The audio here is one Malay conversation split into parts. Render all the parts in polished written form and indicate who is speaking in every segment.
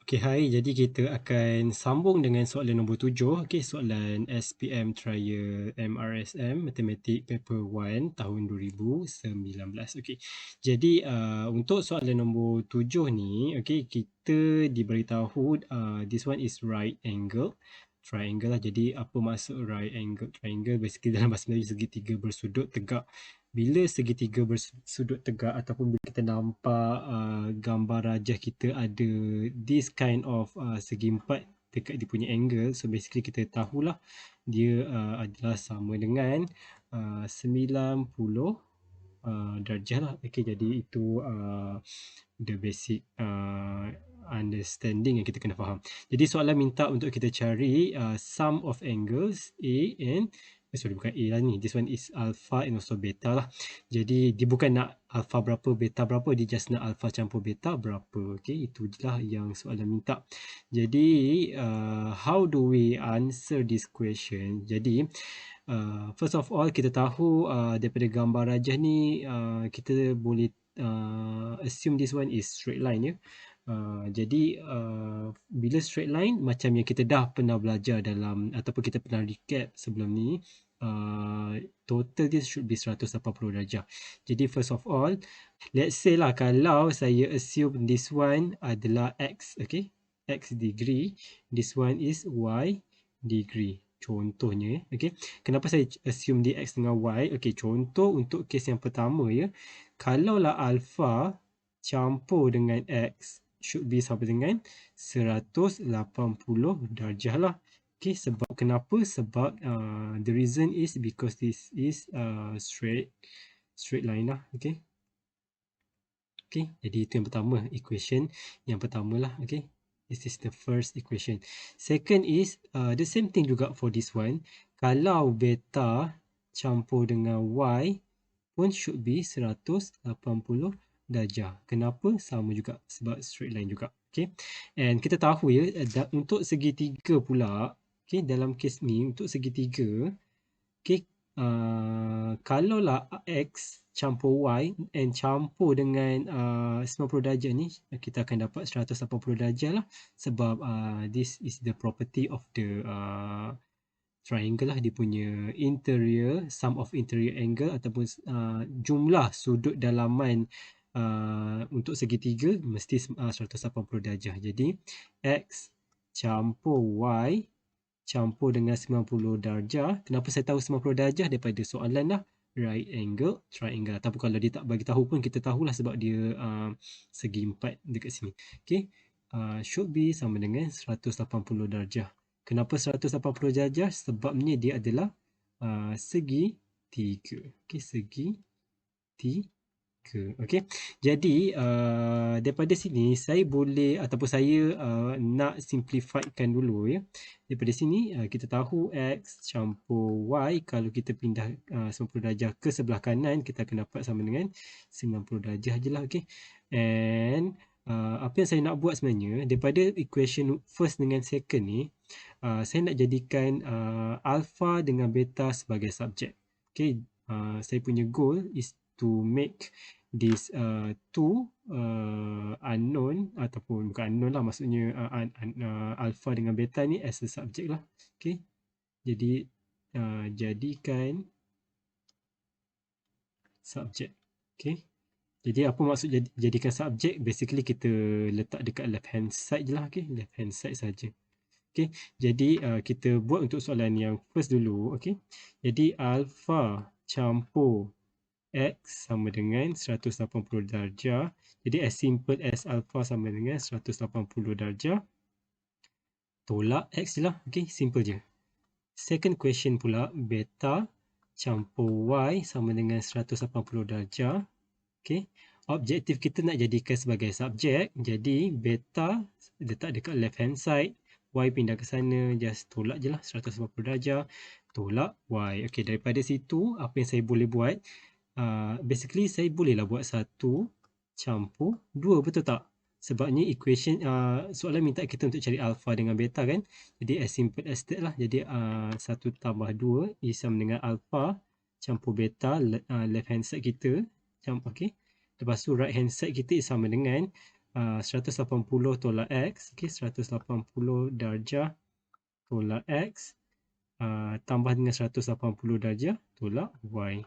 Speaker 1: Okey, hai. Jadi kita akan sambung dengan soalan nombor 7. Okey, soalan SPM Trial MRSM Matematik Paper 1 tahun 2019. Okey. Jadi untuk soalan nombor 7 ni, okey, kita diberitahu this one is right angle triangle lah. Jadi apa maksud right angle triangle? Basically dalam bahasa Melayu segitiga bersudut tegak. Bila segitiga bersudut tegak ataupun bila kita nampak gambar rajah kita ada this kind of segi empat dekat dia punya angle, so basically kita tahulah dia adalah sama dengan 90 darjah lah. Okay, jadi itu the basic understanding yang kita kena faham. Jadi soalan minta untuk kita cari sum of angles A and sorry, bukan A lah ni. This one is alpha and also beta lah. Jadi dia bukan nak alpha berapa, beta berapa. Dia just nak alpha campur beta berapa. Okay, itu je lah yang soalan minta. Jadi how do we answer this question? Jadi first of all, kita tahu daripada gambar rajah ni kita boleh assume this one is straight line ya. Jadi bila straight line macam yang kita dah pernah belajar dalam ataupun kita pernah recap sebelum ni, total dia should be 180 darjah. Jadi first of all, let's say lah kalau saya assume this one adalah x, okay, x degree, this one is y degree. Contohnya, okay. Kenapa saya assume dia x dengan y? Okay, contoh untuk kes yang pertama ya. Kalaulah alpha campur dengan x should be sama dengan 180 darjah lah. Okay, sebab kenapa? Sebab the reason is because this is straight line lah. Okay. Okay, jadi itu yang pertama, equation yang pertama lah. Okay, this is the first equation. Second is the same thing juga for this one. Kalau beta campur dengan y pun should be 180 darjah. Kenapa? Sama juga sebab straight line juga. Okay. And kita tahu ya, untuk segitiga pula, okay, dalam kes ni untuk segitiga, okay, kalaulah x campur y and campur dengan 90 darjah ni, kita akan dapat 180 darjah lah. Sebab this is the property of the triangle lah, dia punya interior, sum of interior angle ataupun jumlah sudut dalaman untuk segitiga mesti 180 darjah. Jadi x campur y campur dengan 90 darjah. Kenapa saya tahu 90 darjah? Daripada soalan lah, right angle triangle. Ataupun kalau dia tak bagi tahu pun kita tahulah sebab dia segi empat dekat sini. Okay, should be sama dengan 180 darjah. Kenapa 180 darjah? Sebabnya dia adalah segi tiga. Okay, segi tiga. Okay. Jadi daripada sini saya boleh ataupun saya nak simplifykan dulu ya. Daripada sini kita tahu x campur y, kalau kita pindah 90 darjah ke sebelah kanan, kita akan dapat sama dengan 90 darjah je lah. Okay. And apa yang saya nak buat sebenarnya, daripada equation first dengan second ni, saya nak jadikan alpha dengan beta sebagai subjek. Okay. Saya punya goal is to make this two unknown ataupun bukan unknown lah, maksudnya alpha dengan beta ni as a subject lah. Okay. Jadi jadikan subject. Okay. Jadi apa maksud jadikan subject? Basically kita letak dekat left hand side je lah. Okay. Left hand side saja. Okay. Jadi kita buat untuk soalan yang first dulu. Okay. Jadi alpha campur x sama dengan 180 darjah. Jadi as simple as alpha sama dengan 180 darjah. Tolak x je lah. Okay, simple je. Second question pula, beta campur y sama dengan 180 darjah. Okay, objektif kita nak jadikan sebagai subjek. Jadi beta letak dekat left hand side, y pindah ke sana, just tolak je lah 180 darjah. Tolak y. Okay, daripada situ apa yang saya boleh buat? Basically saya bolehlah buat 1 campur 2, betul tak? Sebabnya equation soalan minta kita untuk cari alpha dengan beta kan. Jadi as simple as that lah. Jadi 1 tambah 2 is sama dengan alpha campur beta left hand side kita. Okay. Lepas tu right hand side kita is sama dengan 180 tolak X. Okay, 180 darjah tolak X. Tambah dengan 180 darjah tolak Y.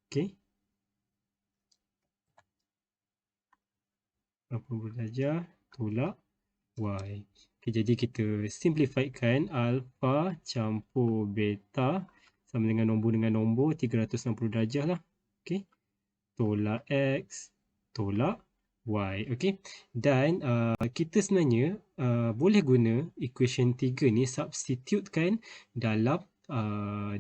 Speaker 1: Okay. 80 darjah tolak Y. Okay, jadi kita simplifiedkan alpha campur beta sama dengan nombor 360 darjah lah. Okay. Tolak X tolak Y. Okay. Dan kita sebenarnya boleh guna equation 3 ni substitutekan dalam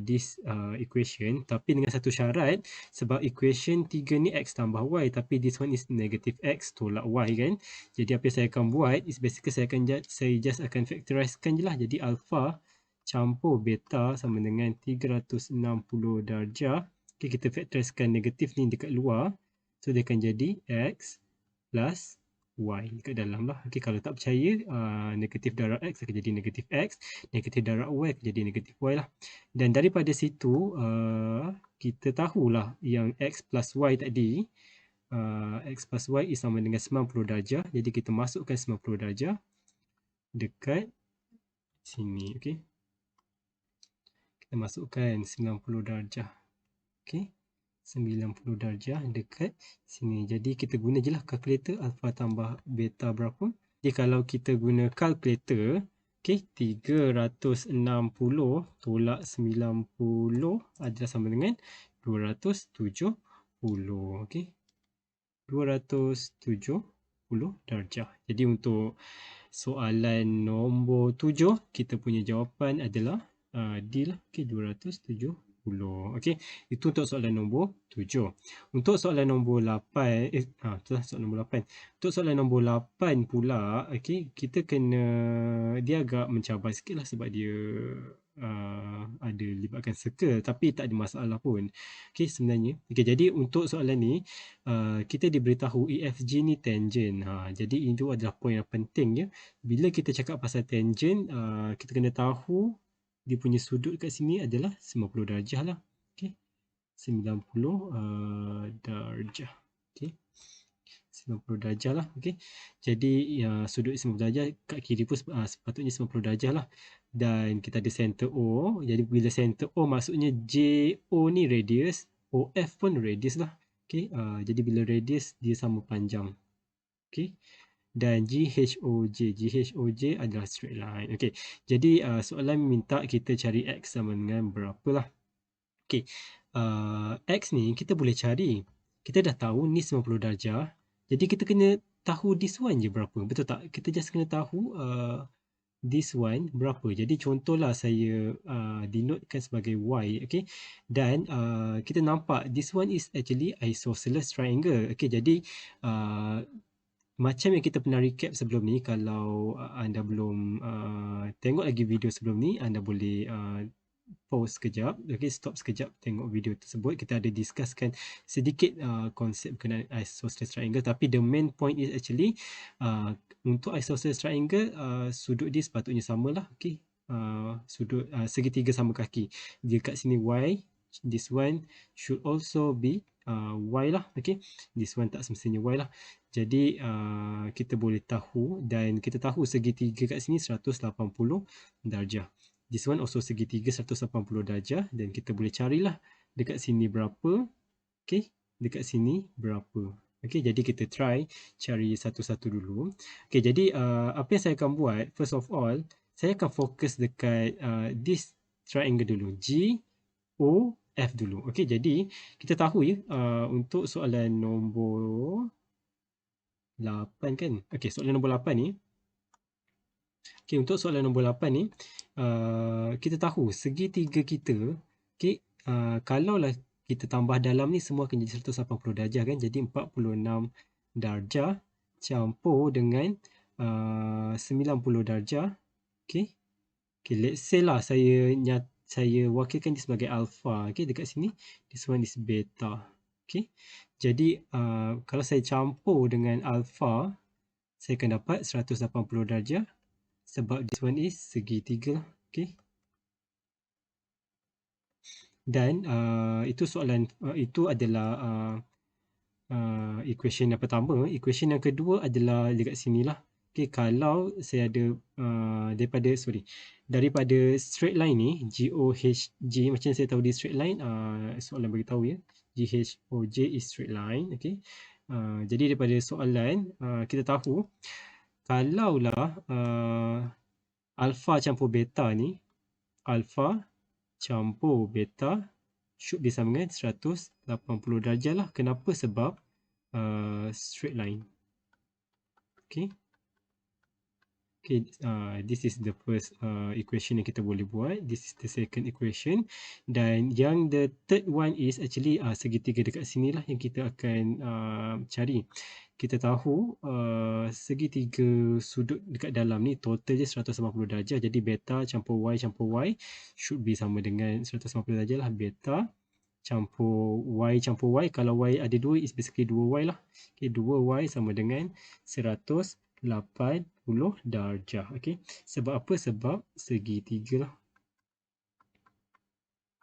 Speaker 1: this equation, tapi dengan satu syarat, sebab equation 3 ni X tambah Y, tapi this one is negative X tolak Y kan. Jadi apa yang saya akan buat is basically saya just akan factorizekan je lah. Jadi alpha campur beta sama dengan 360 darjah. Okay, kita factorizekan negatif ni dekat luar. So, dia akan jadi X plus Y dekat dalam lah. Okay, kalau tak percaya, negatif darab X akan jadi negatif X. Negatif darab Y akan jadi negatif Y lah. Dan daripada situ, kita tahulah yang X plus Y tadi, X plus Y is sama dengan 90 darjah. Jadi, kita masukkan 90 darjah dekat sini. Okay. Kita masukkan 90 darjah. Okay. 90 darjah dekat sini. Jadi kita guna je lah kalkulator alpha tambah beta berapa. Jadi kalau kita guna kalkulator, okay, 360 tolak 90 adalah sama dengan 270. Okay. 270 darjah. Jadi untuk soalan nombor 7, kita punya jawapan adalah D lah. Okay, 270. Okey, itu untuk soalan nombor 7. Untuk soalan nombor 8, itulah soalan nombor 8. Untuk soalan nombor 8 pula, okey, kita kena, dia agak mencabar sikit lah sebab dia ada libatkan circle, tapi tak ada masalah pun. Okey, sebenarnya. Okey, jadi untuk soalan ni, kita diberitahu EFG ni tangent. Jadi itu adalah poin yang penting ya. Bila kita cakap pasal tangent, kita kena tahu dia punya sudut kat sini adalah 90 darjah lah. Okay. 90 darjah. Okay. 90 darjah lah. Okay. Jadi sudut 90 darjah kat kiri pun sepatutnya 90 darjah lah. Dan kita ada center O. Jadi bila center O maksudnya JO ni radius. OF pun radius lah. Okay. Jadi bila radius dia sama panjang. Okay. Dan GHOJ adalah straight line. Okey. Jadi soalan minta kita cari X sama dengan berapa lah. Okey. X ni kita boleh cari. Kita dah tahu ni 90 darjah. Jadi kita kena tahu this one je berapa. Betul tak? Kita just kena tahu this one berapa. Jadi contohlah saya denotekan sebagai Y. Okay. Dan kita nampak this one is actually isosceles triangle. Okay. Jadi macam yang kita pernah recap sebelum ni, kalau anda belum tengok lagi video sebelum ni, anda boleh pause sekejap, okay, stop sekejap, tengok video tersebut. Kita ada discusskan sedikit konsep berkenaan isosceles triangle, tapi the main point is actually untuk isosceles triangle, sudut dia sepatutnya samalah, okay. Sudut segitiga sama kaki. Dia kat sini Y, this one should also be Y lah, okay. This one tak semestinya Y lah. Jadi kita boleh tahu, dan kita tahu segitiga kat sini 180 darjah. This one also segitiga 180 darjah, dan kita boleh carilah dekat sini berapa. Okay, dekat sini berapa. Okay, jadi kita try cari satu-satu dulu. Okay, jadi apa yang saya akan buat, first of all, saya akan fokus dekat this triangle dulu. GOF dulu. Okay, jadi kita tahu ya, untuk soalan nombor 8 kan. Okey, soalan nombor 8 ni. Okey, untuk soalan nombor 8 ni, kita tahu segitiga kita, okey, kalaulah kita tambah dalam ni semua akan jadi 180 darjah kan. Jadi 46 darjah campur dengan 90 darjah. Okey. Okey, let's say lah saya wakilkan dia sebagai alpha. Okey, dekat sini this one is beta. Okay. Jadi kalau saya campur dengan alpha, saya akan dapat 180 darjah sebab this one is segitiga. Okay. Dan itu soalan itu adalah equation yang pertama. Equation yang kedua adalah dekat sini lah. Okay, kalau saya ada daripada straight line ni, GOHG, macam saya tahu di straight line, soalan beritahu ya, GHOJ is straight line. Okay. Jadi daripada soalan, kita tahu kalaulah alpha campur beta ni, alpha campur beta should be sama dengan 180 darjah lah. Kenapa? Sebab straight line. Okay. Okay, this is the first equation yang kita boleh buat. This is the second equation. Dan yang the third one is actually segitiga dekat sini lah yang kita akan cari. Kita tahu segitiga sudut dekat dalam ni total je 180 darjah. Jadi beta campur y should be sama dengan 180 darjah lah. Beta campur y. Kalau y ada 2 is basically 2y lah. Okay, 2y sama dengan 180 darjah. Okay. Sebab apa? Sebab segitiga lah.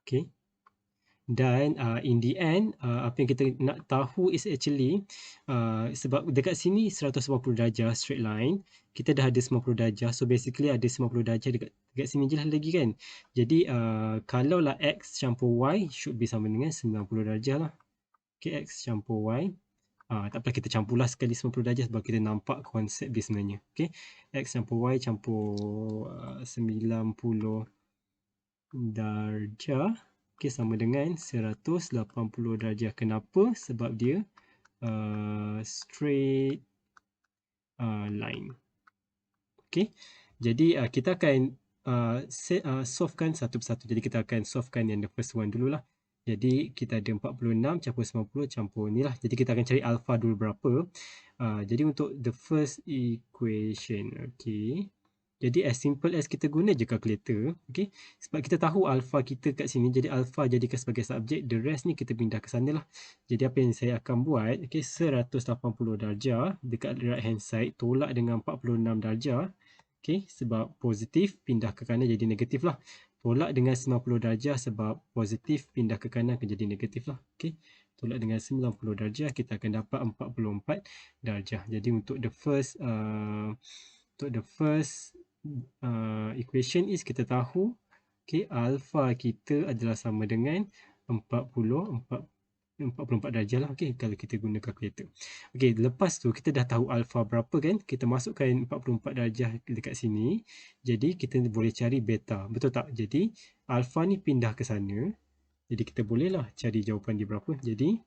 Speaker 1: Okay. Dan in the end, apa yang kita nak tahu is actually sebab dekat sini 180 darjah straight line, kita dah ada 90 darjah. So basically ada 90 darjah dekat sini je lah lagi kan. Jadi kalau lah x campur y should be sama dengan 90 darjah lah. Okay, x campur y. Tak apalah, kita campurlah sekali 90 darjah sebab kita nampak konsep dia sebenarnya. Okay. X campur y campur 90 darjah. Okay, sama dengan 180 darjah. Kenapa? Sebab dia straight line. Okay. Jadi kita akan solvekan satu persatu. Jadi kita akan solvekan yang the first one dululah. Jadi kita ada 46 campur 90 campur ni lah. Jadi kita akan cari alpha dulu berapa. Jadi untuk the first equation. Okay. Jadi as simple as kita guna je calculator. Okay. Sebab kita tahu alpha kita kat sini. Jadi alpha jadikan sebagai subjek. The rest ni kita pindah ke sana lah. Jadi apa yang saya akan buat. Okay. 180 darjah dekat right hand side. Tolak dengan 46 darjah. Okay. Sebab positif pindah ke kanan jadi negatif lah. Tolak dengan 90 darjah sebab positif pindah ke kanan akan jadi negatif lah. Okay. Tolak dengan 90 darjah kita akan dapat 44 darjah. Jadi untuk the first equation is kita tahu okay, alpha kita adalah sama dengan 44 darjah lah. Okay, kalau kita guna kalkulator. Okay, lepas tu kita dah tahu alpha berapa kan. Kita masukkan 44 darjah dekat sini. Jadi kita boleh cari beta. Betul tak? Jadi alpha ni pindah ke sana. Jadi kita bolehlah cari jawapan dia berapa. Jadi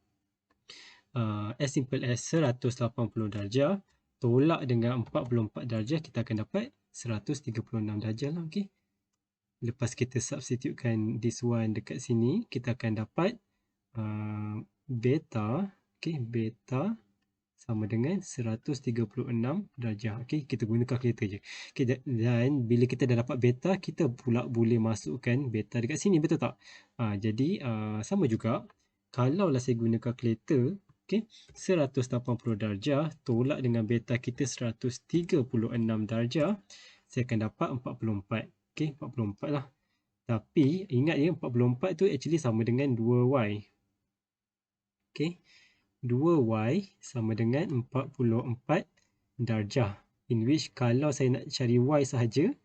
Speaker 1: as simple as 180 darjah tolak dengan 44 darjah kita akan dapat 136 darjah lah. Okay. Lepas kita substitutekan this one dekat sini, kita akan dapat beta, okay, beta sama dengan 136 darjah. Okay, kita guna kalkulator je. Okay, dan bila kita dah dapat beta, kita pula boleh masukkan beta dekat sini, betul tak? Jadi sama juga, kalaulah saya guna kalkulator, okay, 180 darjah tolak dengan beta kita 136 darjah, saya akan dapat 44. Okay, 44 lah. Tapi ingat ya, 44 tu actually sama dengan 2y. Okay, 2y sama dengan 44 darjah. In which kalau saya nak cari y sahaja,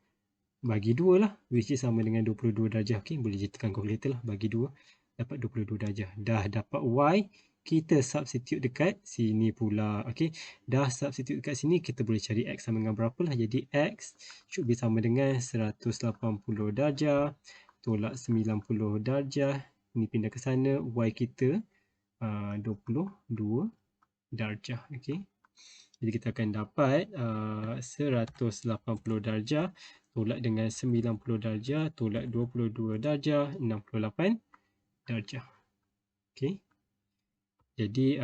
Speaker 1: bagi 2 lah. Which is sama dengan 22 darjah. Okay, boleh je tekan kalkulator lah. Bagi 2, dapat 22 darjah. Dah dapat y, kita substitute dekat sini pula. Okay, dah substitute dekat sini, kita boleh cari x sama dengan berapa lah. Jadi x should be sama dengan 180 darjah. Tolak 90 darjah. Ini pindah ke sana. Y kita 22 darjah. Okay. Jadi kita akan dapat 180 darjah tolak dengan 90 darjah tolak 22 darjah 68 darjah. Okay. Jadi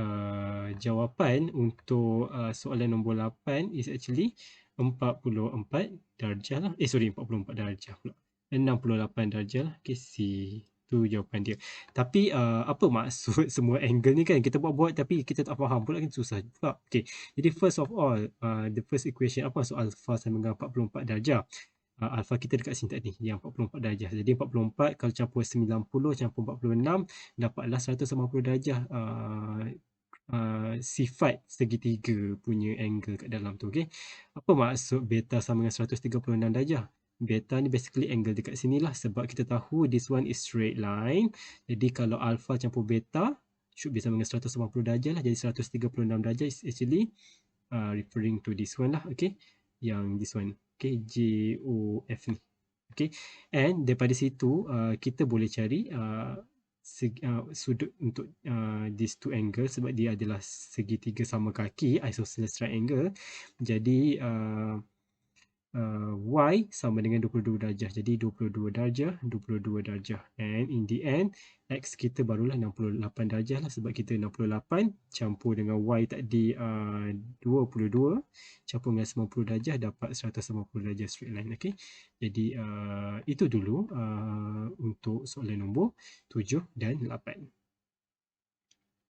Speaker 1: jawapan untuk soalan nombor 8 is actually 44 darjah lah. 44 darjah pula. 68 darjah lah. Okay, itu jawapan dia. Tapi apa maksud semua angle ni kan? Kita buat-buat tapi kita tak faham pula kan, susah juga. Okay. Jadi first of all, the first equation, apa maksud alpha sama dengan 44 darjah? Alpha kita dekat sini tadi, yang 44 darjah. Jadi 44 kalau campur 90 campur 46, dapatlah 180 darjah sifat segitiga punya angle kat dalam tu, okey. Apa maksud beta sama dengan 136 darjah? Beta ni basically angle dekat sini lah, sebab kita tahu this one is straight line. Jadi kalau alpha campur beta should be sama dengan 180 darjah lah. Jadi 136 darjah is actually referring to this one lah, okey. Yang this one, okey, JOF ni. Okay, and daripada situ kita boleh cari sudut untuk these two angle, sebab dia adalah segitiga sama kaki, isosceles triangle. Jadi Y sama dengan 22 darjah. Jadi 22 darjah, 22 darjah. And in the end, X kita barulah 68 darjah lah, sebab kita 68 campur dengan Y tadi 22 campur dengan 90 darjah dapat 190 darjah straight line. Okay. Jadi itu dulu untuk soalan nombor 7 dan 8.